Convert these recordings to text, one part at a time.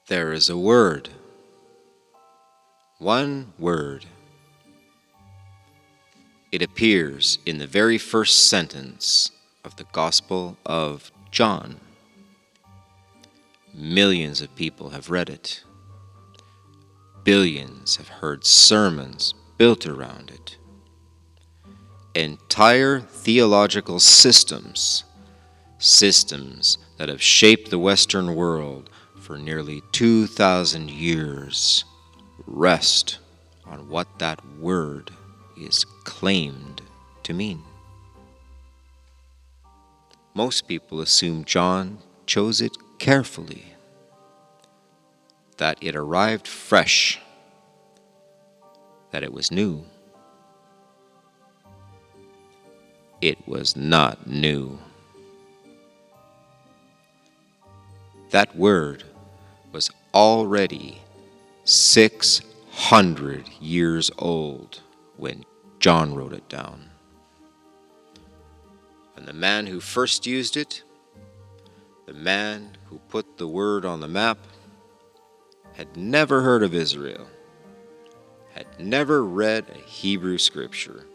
There is a word, one word. It appears in the very first sentence of the Gospel of John. Millions of people have read it. Billions have heard sermons built around it. Entire theological systems that have shaped the Western world for nearly 2,000 years, rest on what that word is claimed to mean. Most people assume John chose it carefully, that it arrived fresh, that it was new. It was not new. That word was already 600 years old when John wrote it down. And the man who first used it, the man who put the word on the map, had never heard of Israel, had never read a Hebrew scripture,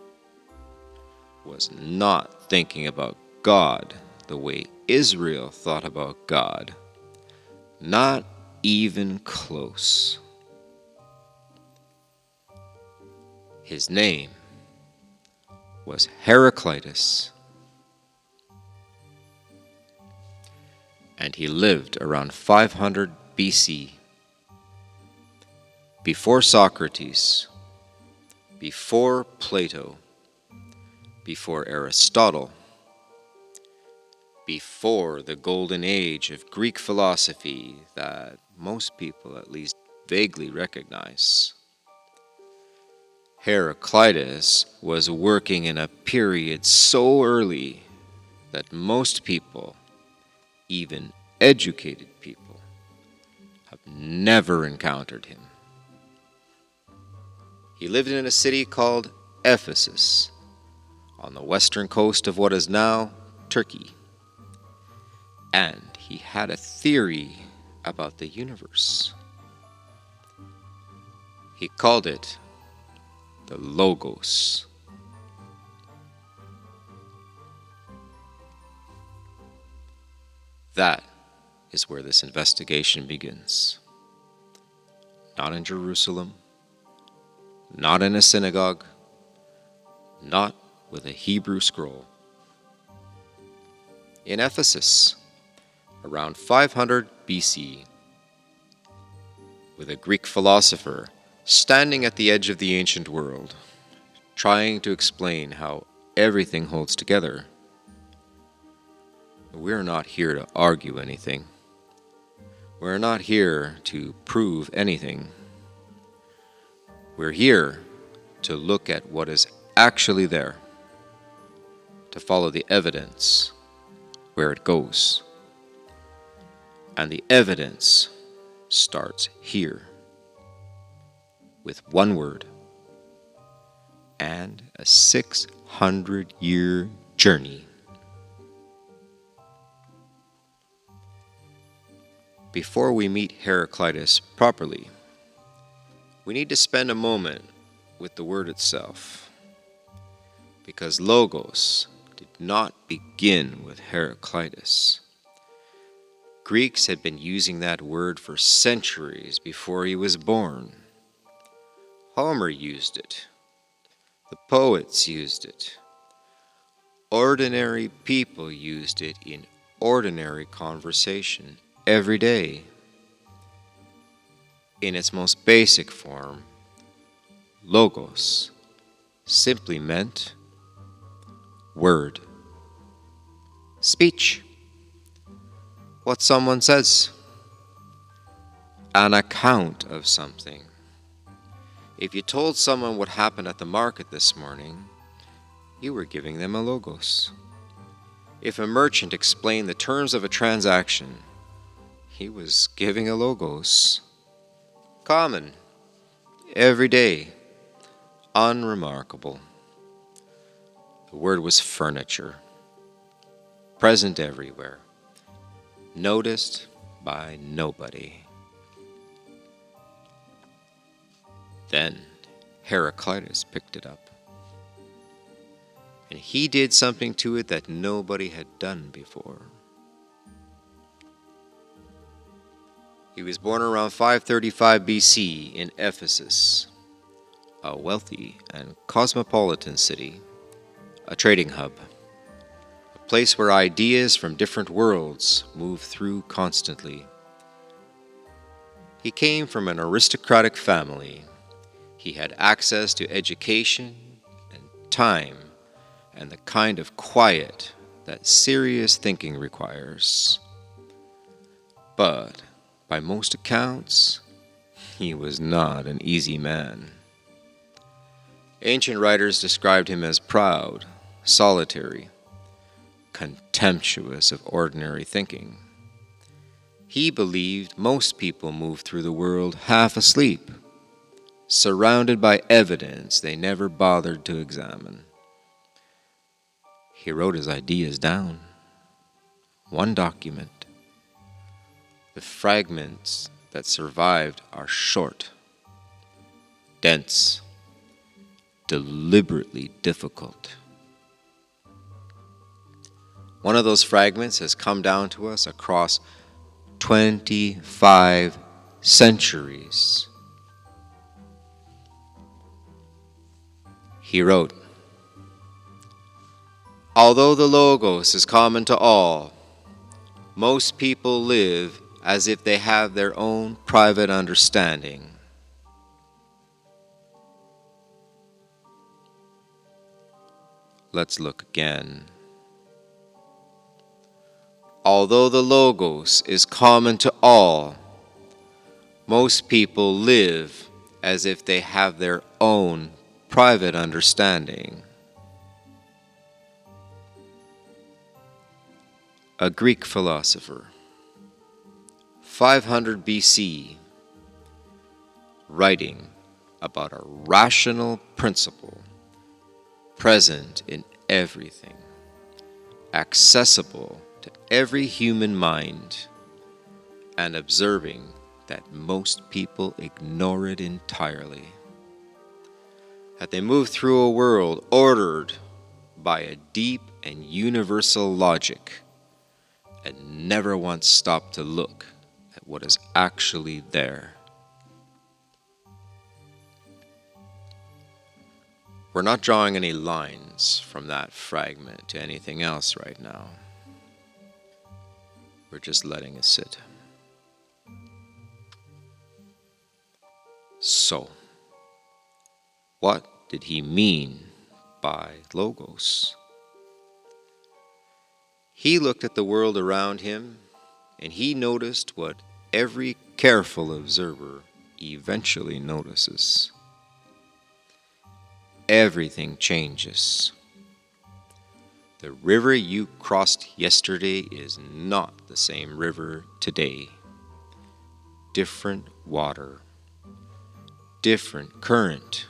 was not thinking about God the way Israel thought about God. Not even close. His name was Heraclitus, and he lived around 500 BC, before Socrates, before Plato, before Aristotle, before the golden age of Greek philosophy that most people at least vaguely recognize. Heraclitus was working in a period so early that most people, even educated people, have never encountered him. He lived in a city called Ephesus, on the western coast of what is now Turkey. And he had a theory about the universe. He called it the Logos. That is where this investigation begins. Not in Jerusalem, not in a synagogue, not with a Hebrew scroll. In Ephesus, around 500 BC, with a Greek philosopher standing at the edge of the ancient world, trying to explain how everything holds together. We're not here to argue anything. We're not here to prove anything. We're here to look at what is actually there, to follow the evidence where it goes. And the evidence starts here, with one word and a 600-year journey. Before we meet Heraclitus properly, we need to spend a moment with the word itself, because Logos did not begin with Heraclitus. Greeks had been using that word for centuries before he was born. Homer used it. The poets used it. Ordinary people used it in ordinary conversation every day. In its most basic form, Logos simply meant word, speech, what someone says, an account of something. If you told someone what happened at the market this morning, you were giving them a Logos. If a merchant explained the terms of a transaction, he was giving a Logos. Common, everyday, unremarkable. The word was furniture, present everywhere, noticed by nobody. Then Heraclitus picked it up, and he did something to it that nobody had done before. He was born around 535 BC in Ephesus, a wealthy and cosmopolitan city, a trading hub, a place where ideas from different worlds move through constantly. He came from an aristocratic family. He had access to education and time and the kind of quiet that serious thinking requires. But by most accounts, he was not an easy man. Ancient writers described him as proud, solitary, contemptuous of ordinary thinking. He believed most people move through the world half asleep, surrounded by evidence they never bothered to examine. He wrote his ideas down, one document. The fragments that survived are short, dense, deliberately difficult. One of those fragments has come down to us across 25 centuries. He wrote, "Although the Logos is common to all, most people live as if they have their own private understanding. Let's look again. Although the Logos is common to all, most people live as if they have their own private understanding." A Greek philosopher, 500 BC, writing about a rational principle present in everything, accessible to every human mind, and observing that most people ignore it entirely. That they move through a world ordered by a deep and universal logic and never once stop to look at what is actually there. We're not drawing any lines from that fragment to anything else right now. We're just letting it sit. So, what did he mean by Logos? He looked at the world around him, and he noticed what every careful observer eventually notices. Everything changes. The river you crossed yesterday is not the same river today. Different water, different current,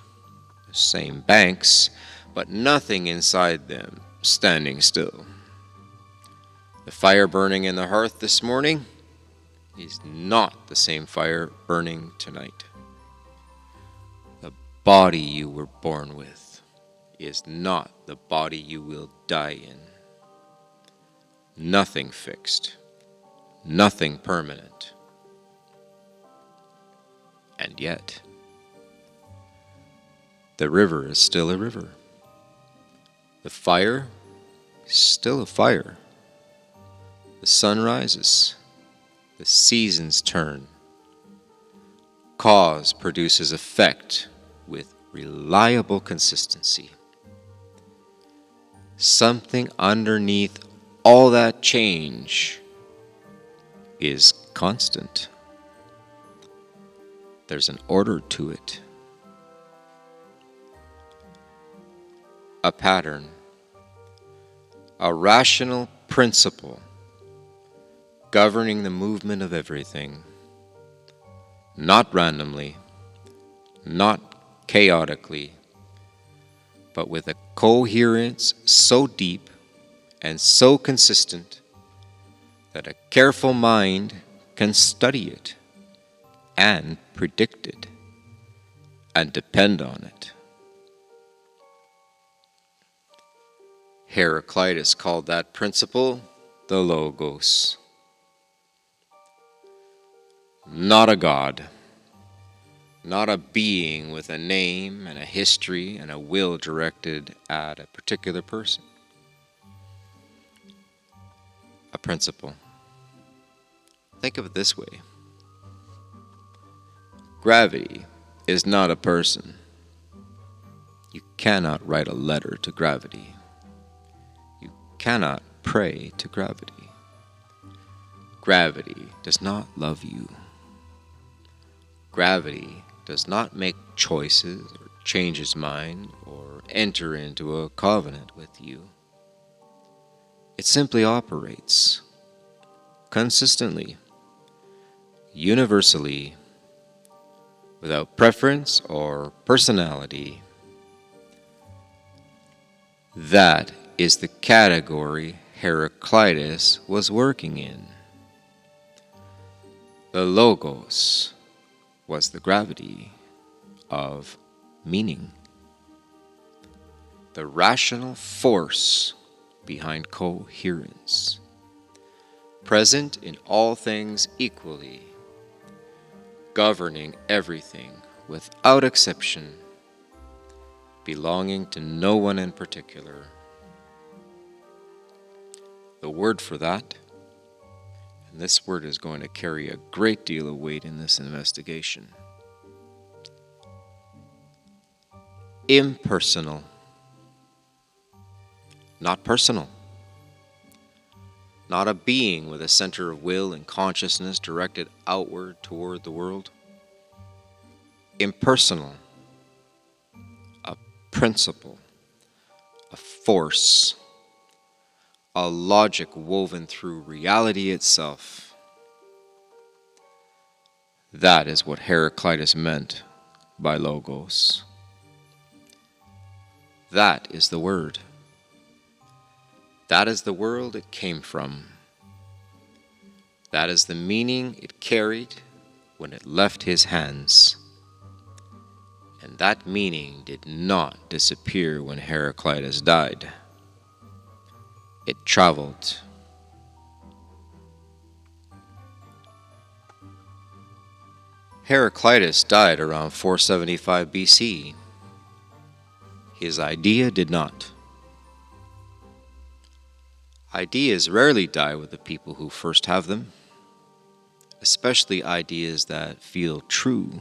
the same banks, but nothing inside them standing still. The fire burning in the hearth this morning is not the same fire burning tonight. The body you were born with is not the body you will die in. Nothing fixed, nothing permanent. And yet, the river is still a river. The fire is still a fire. The sun rises, the seasons turn. Cause produces effect with reliable consistency. Something underneath all that change is constant. There's an order to it. A pattern, a rational principle governing the movement of everything, not randomly, not chaotically, but with a coherence so deep and so consistent that a careful mind can study it and predict it and depend on it. Heraclitus called that principle the Logos. Not a god, not a being with a name and a history and a will directed at a particular person. A principle. Think of it this way. Gravity is not a person. You cannot write a letter to gravity. You cannot pray to gravity. Gravity does not love you. Gravity does not make choices or change its mind or enter into a covenant with you. It simply operates consistently, universally, without preference or personality. That is the category Heraclitus was working in. The Logos was the gravity of meaning, the rational force behind coherence, present in all things equally, governing everything without exception, belonging to no one in particular. The word for that, and this word is going to carry a great deal of weight in this investigation. Impersonal. Not personal. Not a being with a center of will and consciousness directed outward toward the world. Impersonal. A principle. A force. A logic woven through reality itself. That is what Heraclitus meant by Logos. That is the word. That is the world it came from. That is the meaning it carried when it left his hands. And that meaning did not disappear when Heraclitus died. It traveled. Heraclitus died around 475 BC. His idea did not. Ideas rarely die with the people who first have them, especially ideas that feel true,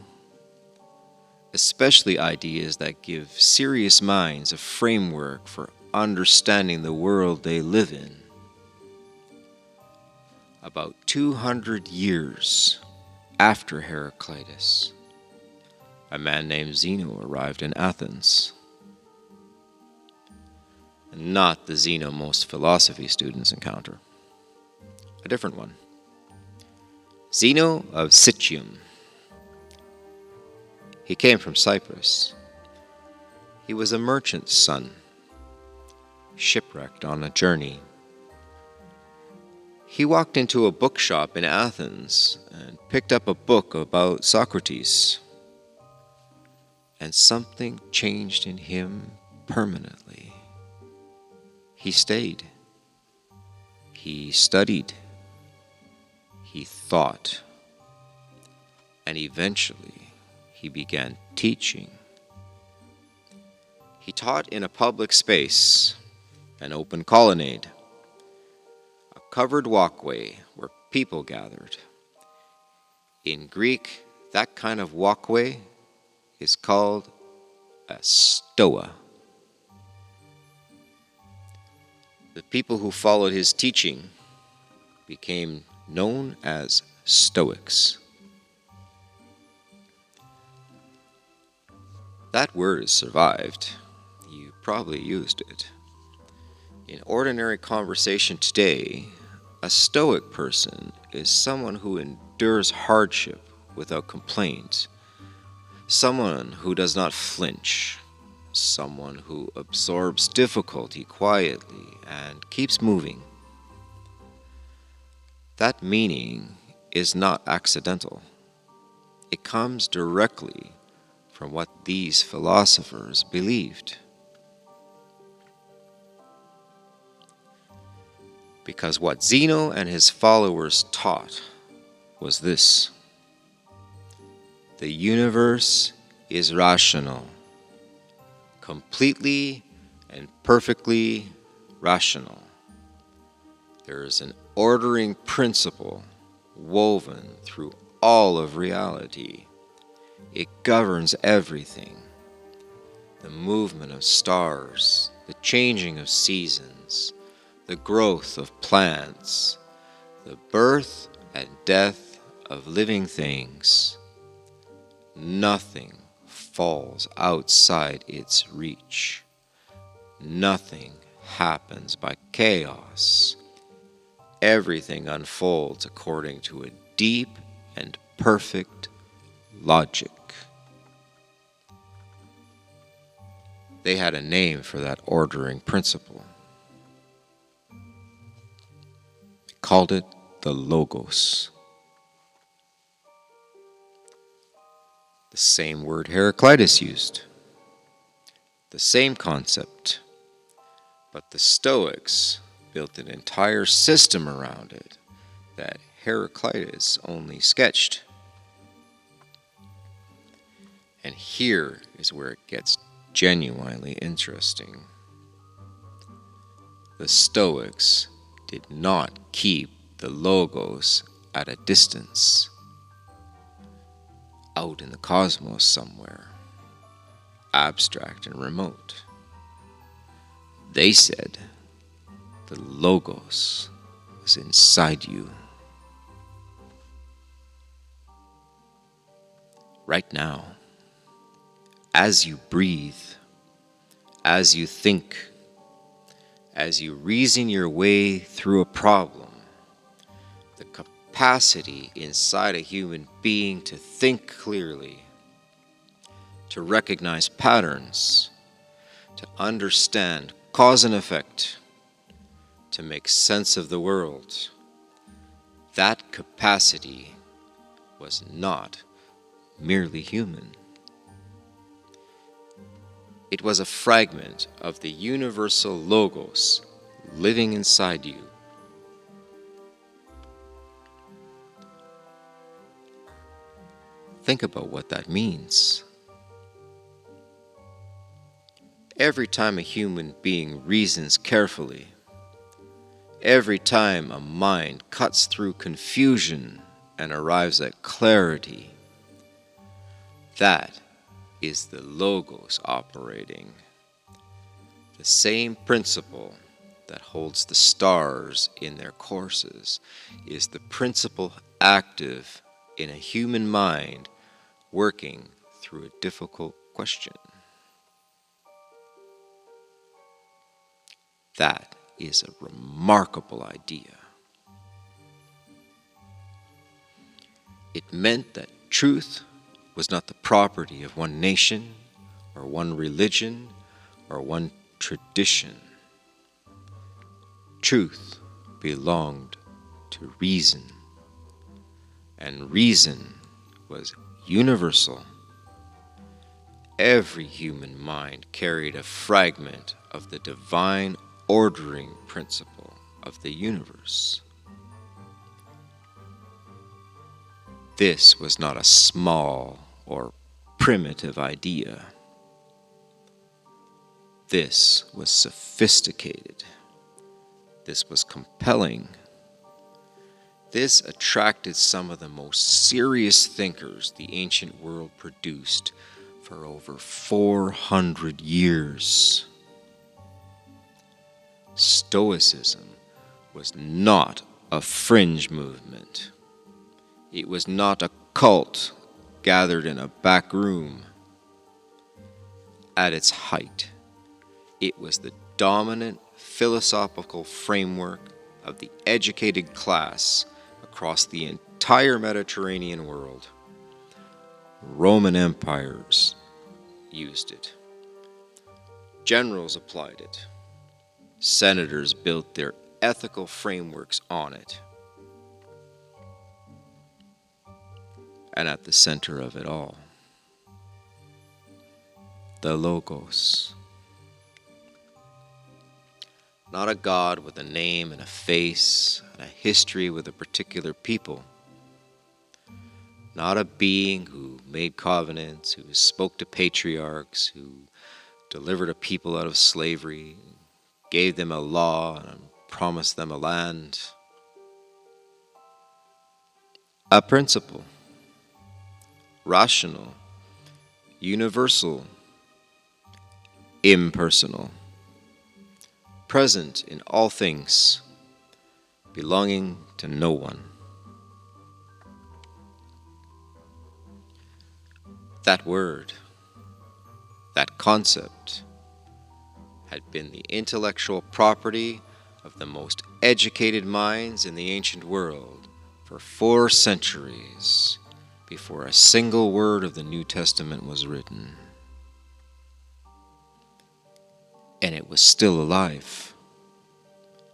especially ideas that give serious minds a framework for understanding the world they live in. About 200 years after Heraclitus, a man named Zeno arrived in Athens. Not the Zeno most philosophy students encounter. A different one. Zeno of Citium. He came from Cyprus. He was a merchant's son, shipwrecked on a journey. He walked into a bookshop in Athens and picked up a book about Socrates. And something changed in him permanently. He stayed. He studied. He thought. And eventually, he began teaching. He taught in a public space, an open colonnade, a covered walkway where people gathered. In Greek, that kind of walkway is called a stoa. The people who followed his teaching became known as Stoics. That word has survived. You probably used it. In ordinary conversation today, a Stoic person is someone who endures hardship without complaint, someone who does not flinch, someone who absorbs difficulty quietly and keeps moving. That meaning is not accidental. It comes directly from from what these philosophers believed. Because what Zeno and his followers taught was this: the universe is rational, completely and perfectly rational. There is an ordering principle woven through all of reality. It governs everything: the movement of stars, the changing of seasons, the growth of plants, the birth and death of living things. Nothing falls outside its reach. Nothing happens by chaos. Everything unfolds according to a deep and perfect logic. They had a name for that ordering principle. They called it the Logos. The same word Heraclitus used. The same concept. But the Stoics built an entire system around it that Heraclitus only sketched. And here is where it gets genuinely interesting. The Stoics did not keep the Logos at a distance, out in the cosmos somewhere, abstract and remote. They said the Logos was inside you. Right now, as you breathe, as you think, as you reason your way through a problem, the capacity inside a human being to think clearly, to recognize patterns, to understand cause and effect, to make sense of the world, that capacity was not merely human. It was a fragment of the universal Logos living inside you. Think about what that means. Every time a human being reasons carefully, every time a mind cuts through confusion and arrives at clarity, that is the Logos operating. The same principle that holds the stars in their courses is the principle active in a human mind working through a difficult question. That is a remarkable idea. It meant that truth was not the property of one nation, or one religion, or one tradition. Truth belonged to reason, and reason was universal. Every human mind carried a fragment of the divine ordering principle of the universe. This was not a small or primitive idea. This was sophisticated. This was compelling. This attracted some of the most serious thinkers the ancient world produced for over 400 years. Stoicism was not a fringe movement. It was not a cult gathered in a back room. At its height, it was the dominant philosophical framework of the educated class across the entire Mediterranean world. Roman empires used it. Generals applied it. Senators built their ethical frameworks on it. And at the center of it all the Logos. Not a God with a name and a face and a history with a particular people. Not a being who made covenants, who spoke to patriarchs, who delivered a people out of slavery, gave them a law and promised them a land. A principle, rational, universal, impersonal, present in all things, belonging to no one. That word, that concept, had been the intellectual property of the most educated minds in the ancient world for 4 centuries before a single word of the New Testament was written. And it was still alive,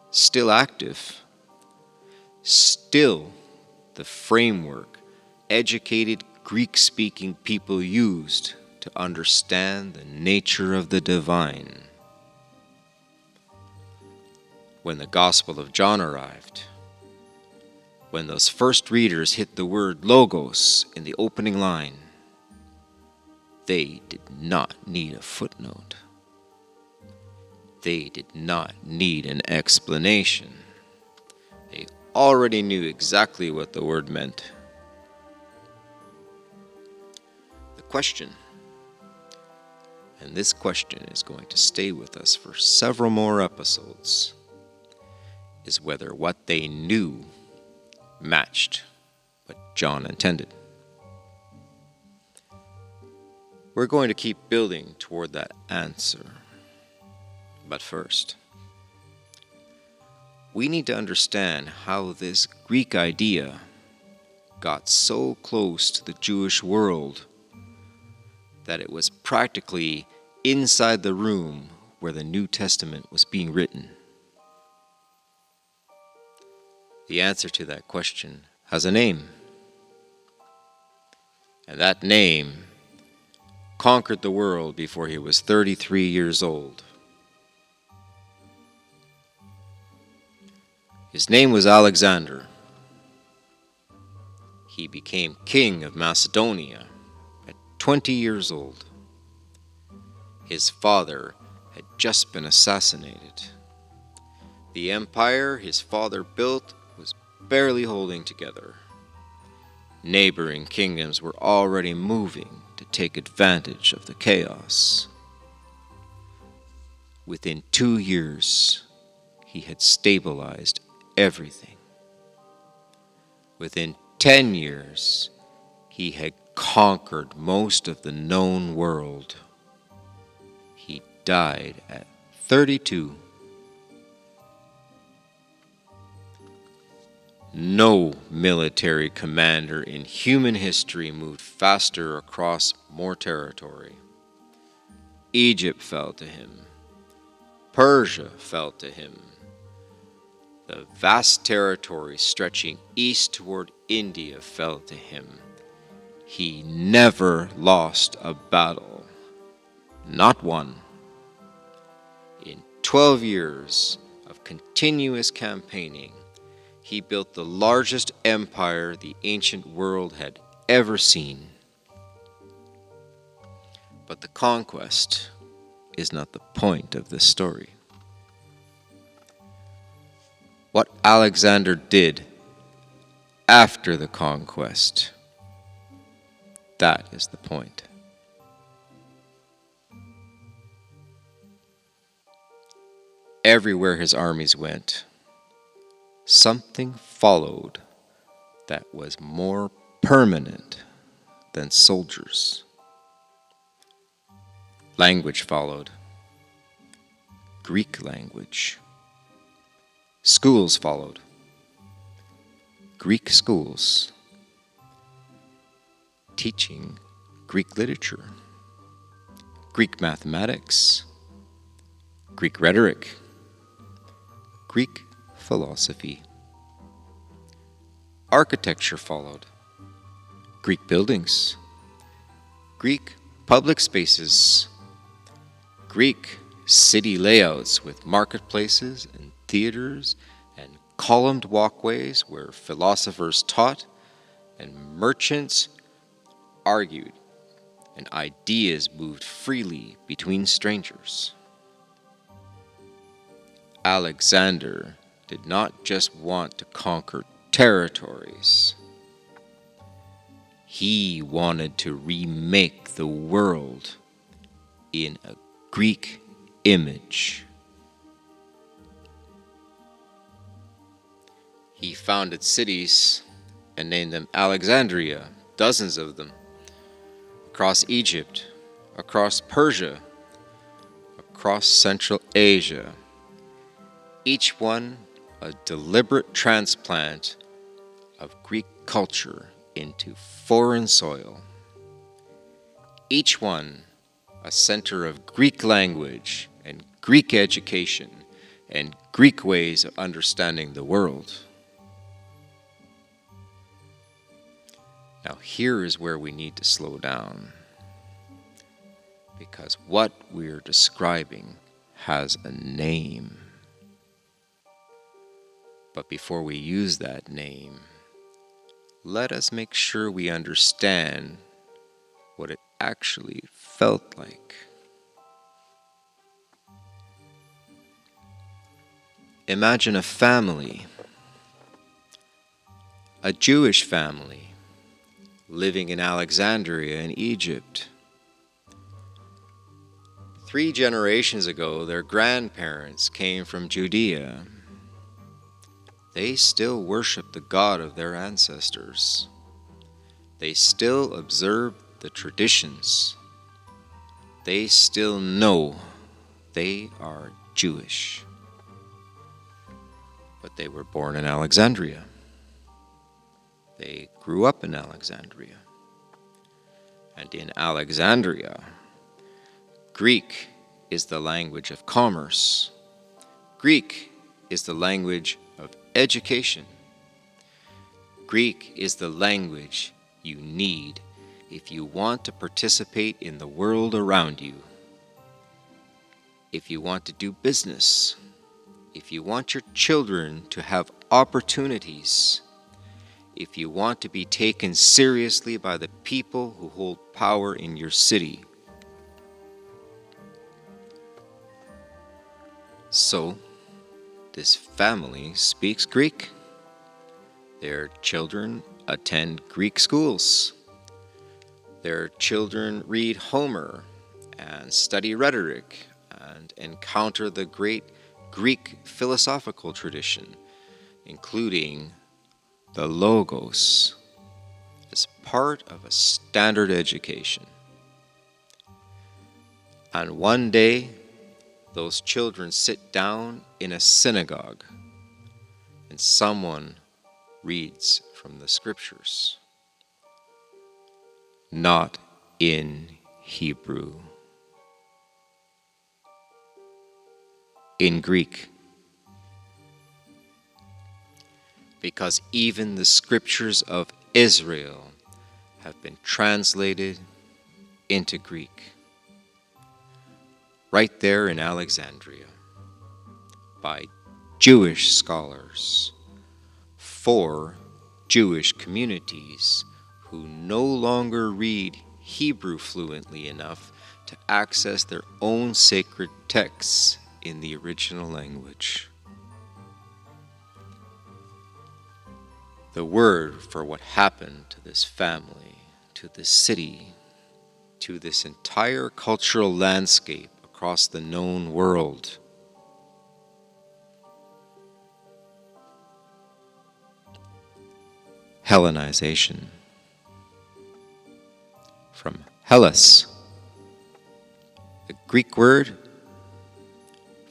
still active, still the framework educated Greek-speaking people used to understand the nature of the divine. When the Gospel of John arrived, when those first readers hit the word logos in the opening line, they did not need a footnote. They did not need an explanation. They already knew exactly what the word meant. The question, and this question is going to stay with us for several more episodes, is whether what they knew matched what John intended. We're going to keep building toward that answer. But first, we need to understand how this Greek idea got so close to the Jewish world that it was practically inside the room where the New Testament was being written. The answer to that question has a name. And that name conquered the world before he was 33 years old. His name was Alexander. He became king of Macedonia at 20 years old. His father had just been assassinated. The empire his father built was barely holding together. Neighboring kingdoms were already moving to take advantage of the chaos. Within 2 years, he had stabilized everything. Within 10 years, he had conquered most of the known world. He died at 32. No military commander in human history moved faster across more territory. Egypt fell to him. Persia fell to him. The vast territory stretching east toward India fell to him. He never lost a battle. Not one. In 12 years of continuous campaigning, he built the largest empire the ancient world had ever seen. But the conquest is not the point of this story. What Alexander did after the conquest, that is the point. Everywhere his armies went, something followed that was more permanent than soldiers. Language followed. Greek language. Schools followed. Greek schools. Teaching Greek literature. Greek mathematics. Greek rhetoric. Greek philosophy. Architecture followed. Greek buildings. Greek public spaces. Greek city layouts with marketplaces and theaters and columned walkways where philosophers taught and merchants argued and ideas moved freely between strangers. Alexander did not just want to conquer territories. He wanted to remake the world in a Greek image. He founded cities and named them Alexandria, dozens of them, across Egypt, across Persia, across Central Asia, each one a deliberate transplant of Greek culture into foreign soil, each one a center of Greek language and Greek education and Greek ways of understanding the world. Now here is where we need to slow down, because what we're describing has a name. But before we use that name, let us make sure we understand what it actually felt like. Imagine a family, a Jewish family, living in Alexandria in Egypt. 3 generations ago, their grandparents came from Judea. They still worship the God of their ancestors. They still observe the traditions. They still know they are Jewish. But they were born in Alexandria. They grew up in Alexandria. And in Alexandria, Greek is the language of commerce. Greek is the language of education. Greek is the language you need if you want to participate in the world around you. If you want to do business, if you want your children to have opportunities, if you want to be taken seriously by the people who hold power in your city. So, this family speaks Greek. Their children attend Greek schools. Their children read Homer and study rhetoric and encounter the great Greek philosophical tradition, including the Logos, as part of a standard education. And one day, those children sit down in a synagogue and someone reads from the scriptures. Not in Hebrew. In Greek. Because even the scriptures of Israel have been translated into Greek. Right there in Alexandria, by Jewish scholars, for Jewish communities who no longer read Hebrew fluently enough to access their own sacred texts in the original language. The word for what happened to this family, to this city, to this entire cultural landscape across the known world. Hellenization. From Hellas, the Greek word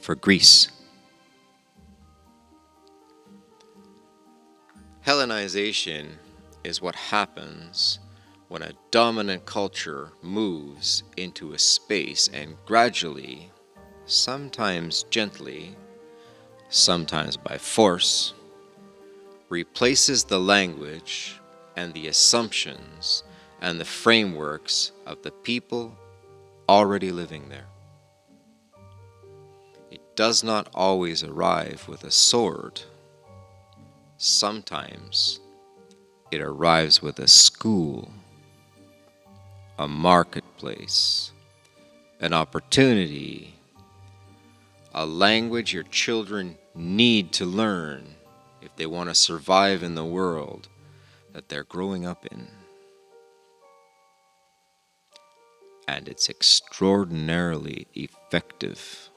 for Greece. Hellenization is what happens when a dominant culture moves into a space and gradually, sometimes gently, sometimes by force, replaces the language and the assumptions and the frameworks of the people already living there. does not always arrive with a sword. Sometimes it arrives with a school, a marketplace, an opportunity, a language your children need to learn if they want to survive in the world that they're growing up in. And it's extraordinarily effective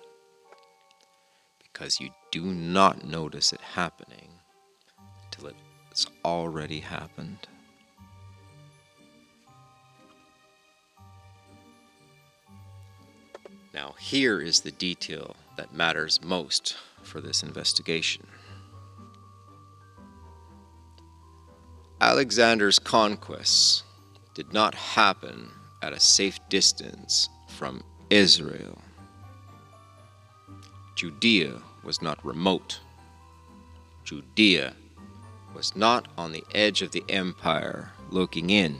because you do not notice it happening till it's already happened. Now, here is the detail that matters most for this investigation. Alexander's conquests did not happen at a safe distance from Israel. Judea was not remote. Judea was not on the edge of the empire looking in.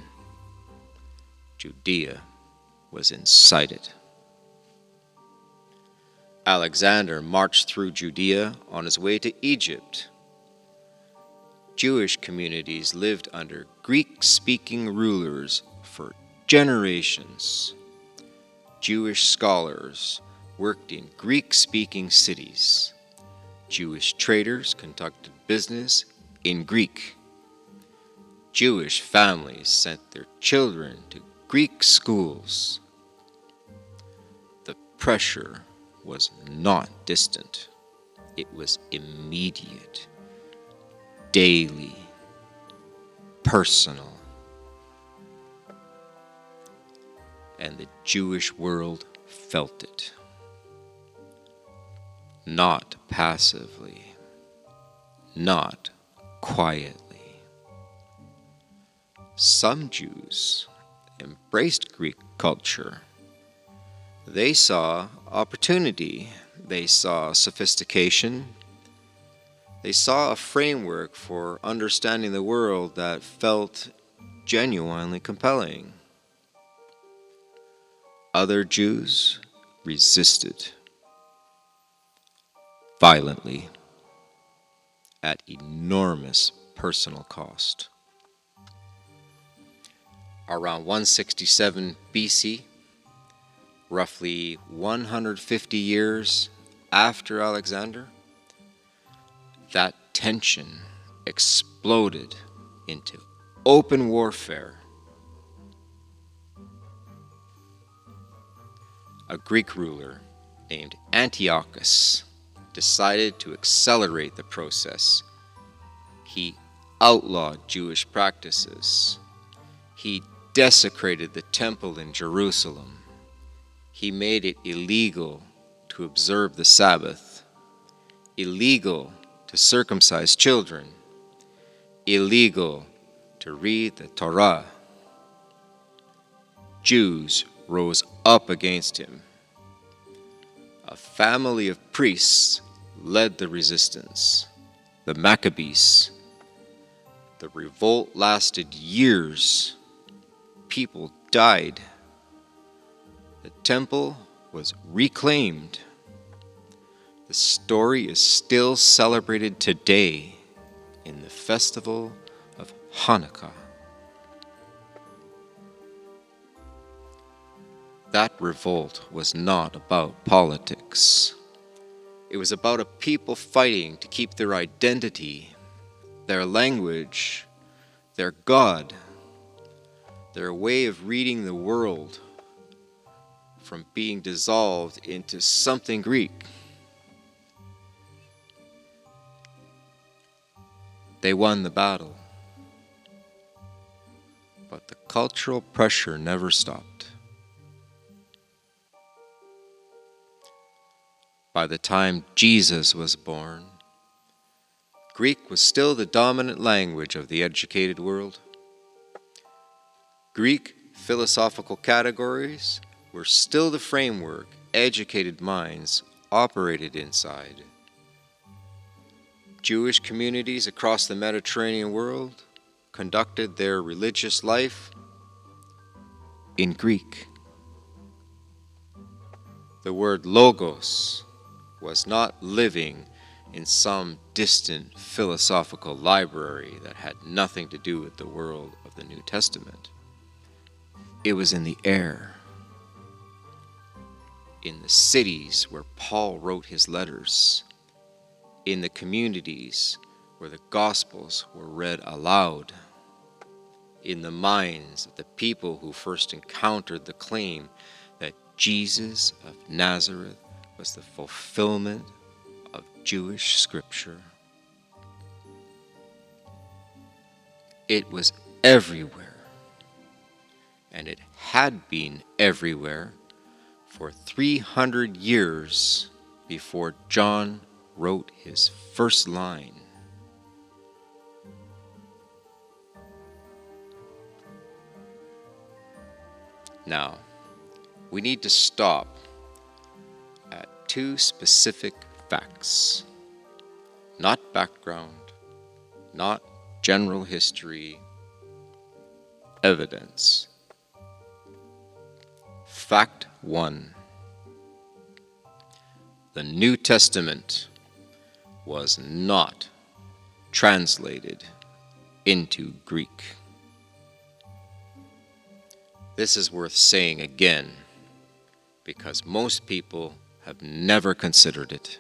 Judea was inside it. Alexander marched through Judea on his way to Egypt. Jewish communities lived under Greek-speaking rulers for generations. Jewish scholars worked in Greek-speaking cities. Jewish traders conducted business in Greek. Jewish families sent their children to Greek schools. The pressure was not distant. It was immediate, daily, personal. And the Jewish world felt it. Not passively, not quietly. Some Jews embraced Greek culture. They saw opportunity, they saw sophistication, they saw a framework for understanding the world that felt genuinely compelling. Other Jews resisted violently at enormous personal cost. Around 167 BC, roughly 150 years after Alexander, that tension exploded into open warfare. A Greek ruler named Antiochus decided to accelerate the process. He outlawed Jewish practices. He desecrated the temple in Jerusalem. He made it illegal to observe the Sabbath, illegal to circumcise children, illegal to read the Torah. Jews rose up against him. A family of priests led the resistance, the Maccabees. The revolt lasted years. People died. The temple was reclaimed. The story is still celebrated today in the festival of Hanukkah. That revolt was not about politics. It was about a people fighting to keep their identity, their language, their God, their way of reading the world from being dissolved into something Greek. They won the battle, but the cultural pressure never stopped. By the time Jesus was born, Greek was still the dominant language of the educated world. Greek philosophical categories were still the framework educated minds operated inside. Jewish communities across the Mediterranean world conducted their religious life in Greek. The word logos was not living in some distant philosophical library that had nothing to do with the world of the New Testament. It was in the air, in the cities where Paul wrote his letters, in the communities where the Gospels were read aloud, in the minds of the people who first encountered the claim that Jesus of Nazareth was the fulfillment of Jewish scripture. It was everywhere, and it had been everywhere for 300 years before John wrote his first line. Now, we need to stop at two specific facts, not background, not general history, evidence. Fact 1. The New Testament was not translated into Greek. This is worth saying again, because most people have never considered it.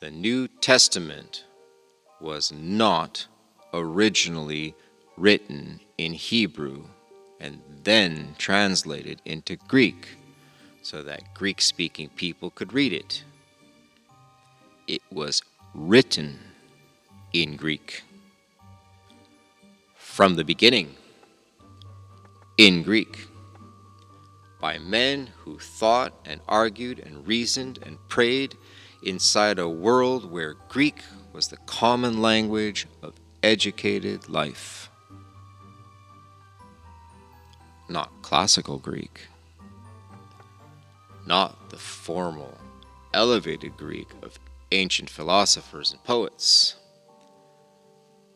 The New Testament was not originally written in Hebrew and then translated into Greek so that Greek-speaking people could read it. It was written in Greek from the beginning, in Greek, by men who thought and argued and reasoned and prayed inside a world where Greek was the common language of educated life. Not classical Greek, not the formal, elevated Greek of ancient philosophers and poets.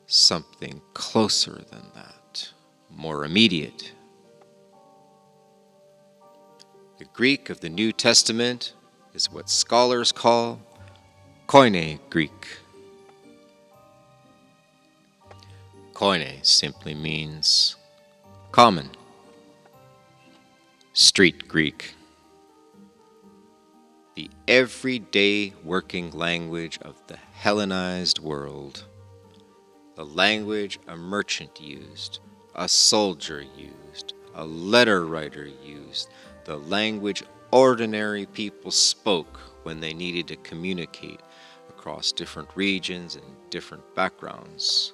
Something closer than that, more immediate. The Greek of the New Testament is what scholars call Koine Greek. Koine simply means common, street Greek. The everyday working language of the Hellenized world. The language a merchant used, a soldier used, a letter writer used, the language ordinary people spoke when they needed to communicate across different regions and different backgrounds.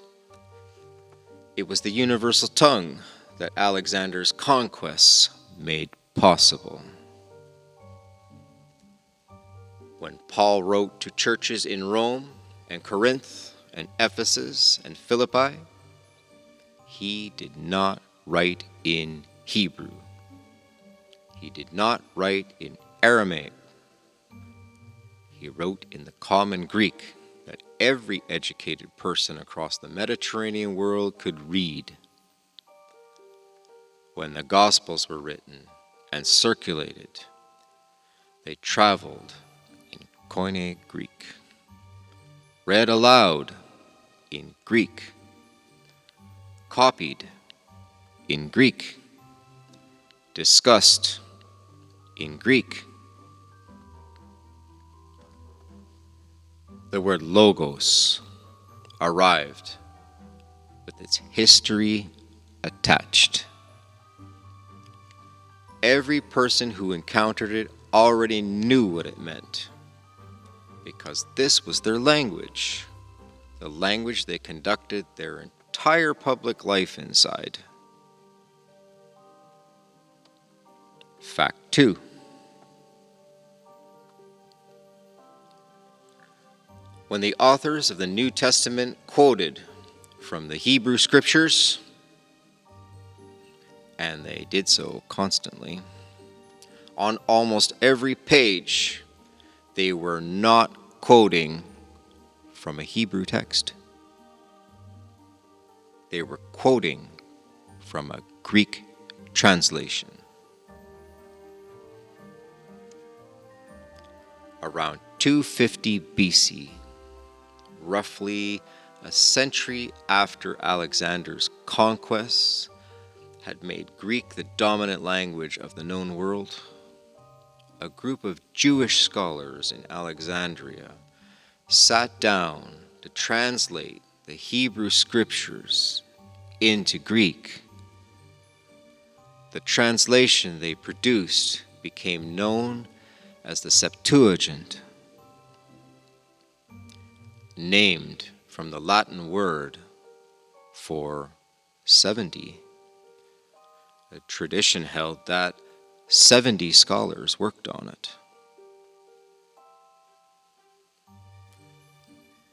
It was the universal tongue that Alexander's conquests made possible. When Paul wrote to churches in Rome and Corinth and Ephesus and Philippi, he did not write in Hebrew. He did not write in Aramaic. He wrote in the common Greek that every educated person across the Mediterranean world could read. When the Gospels were written and circulated, they traveled in Koine Greek, read aloud in Greek, copied in Greek, discussed in Greek. The word logos arrived with its history attached. Every person who encountered it already knew what it meant, because this was their language, the language they conducted their entire public life inside. Fact 2. When the authors of the New Testament quoted from the Hebrew Scriptures, and they did so constantly, on almost every page, they were not quoting from a Hebrew text. They were quoting from a Greek translation. around 250 BC, roughly a century after Alexander's conquests had made Greek the dominant language of the known world. A group of Jewish scholars in Alexandria sat down to translate the Hebrew scriptures into Greek. The translation they produced became known as the Septuagint, named from the Latin word for 70. The tradition held that 70 scholars worked on it.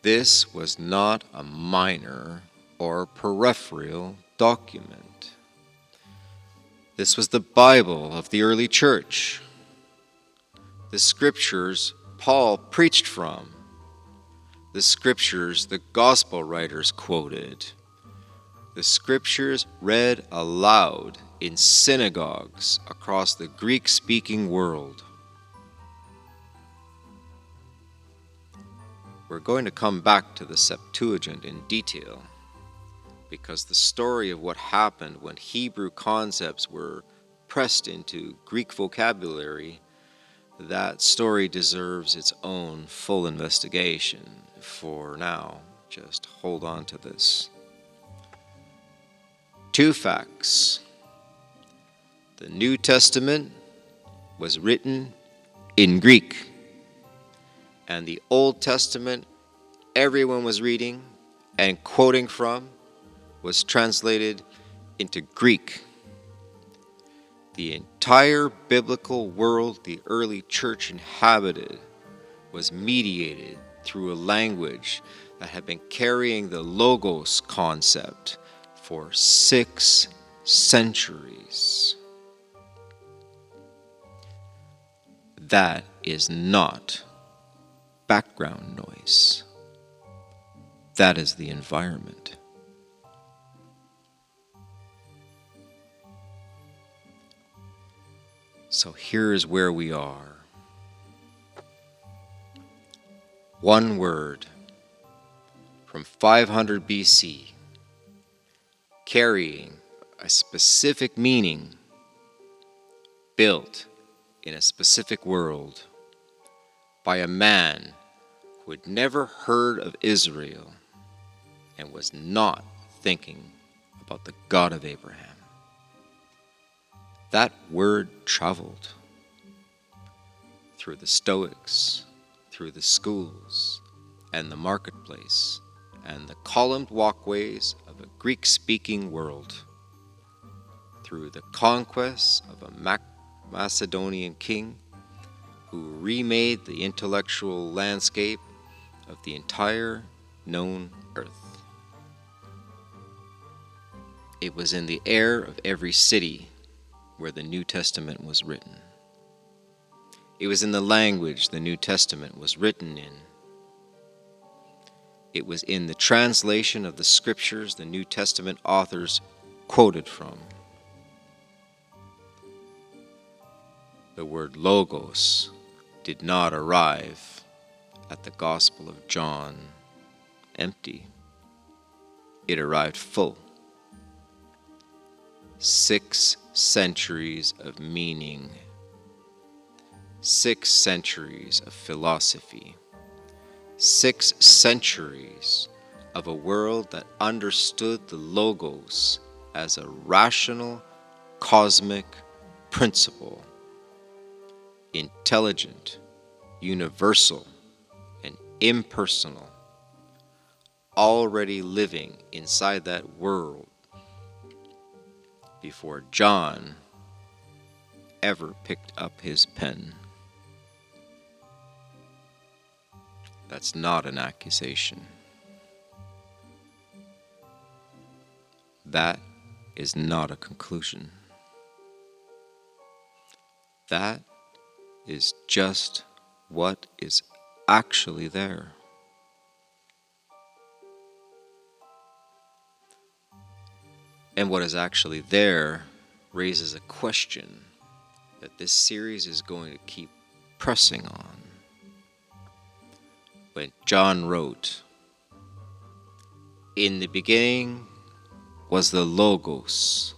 This was not a minor or peripheral document. This was the Bible of the early church. The scriptures Paul preached from. The scriptures the gospel writers quoted. The scriptures read aloud in synagogues across the Greek-speaking world. We're going to come back to the Septuagint in detail, because the story of what happened when Hebrew concepts were pressed into Greek vocabulary, that story deserves its own full investigation. For now, just hold on to this. 2 facts. The New Testament was written in Greek, and the Old Testament everyone was reading and quoting from was translated into Greek. The entire biblical world the early church inhabited was mediated through a language that had been carrying the logos concept for 6 centuries. That is not background noise. That is the environment. So here is where we are. One word from 500 BC, carrying a specific meaning, built in a specific world by a man who had never heard of Israel and was not thinking about the God of Abraham. That word traveled through the Stoics, through the schools, and the marketplace, and the columned walkways of a Greek-speaking world, through the conquests of a Macedonian king who remade the intellectual landscape of the entire known earth. It was in the air of every city where the New Testament was written. It was in the language the New Testament was written in. It was in the translation of the scriptures the New Testament authors quoted from. The word logos did not arrive at the Gospel of John empty. It arrived full. 6 centuries of meaning, 6 centuries of philosophy, 6 centuries of a world that understood the logos as a rational, cosmic principle, intelligent, universal, and impersonal, already living inside that world before John ever picked up his pen. That's not an accusation. That is not a conclusion. That is just what is actually there. And what is actually there raises a question that this series is going to keep pressing on. when John wrote, "In the beginning was the Logos."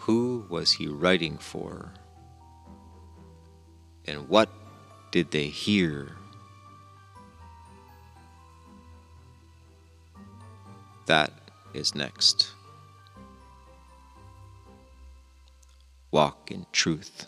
Who was he writing for? And what did they hear? That is next. Walk in truth.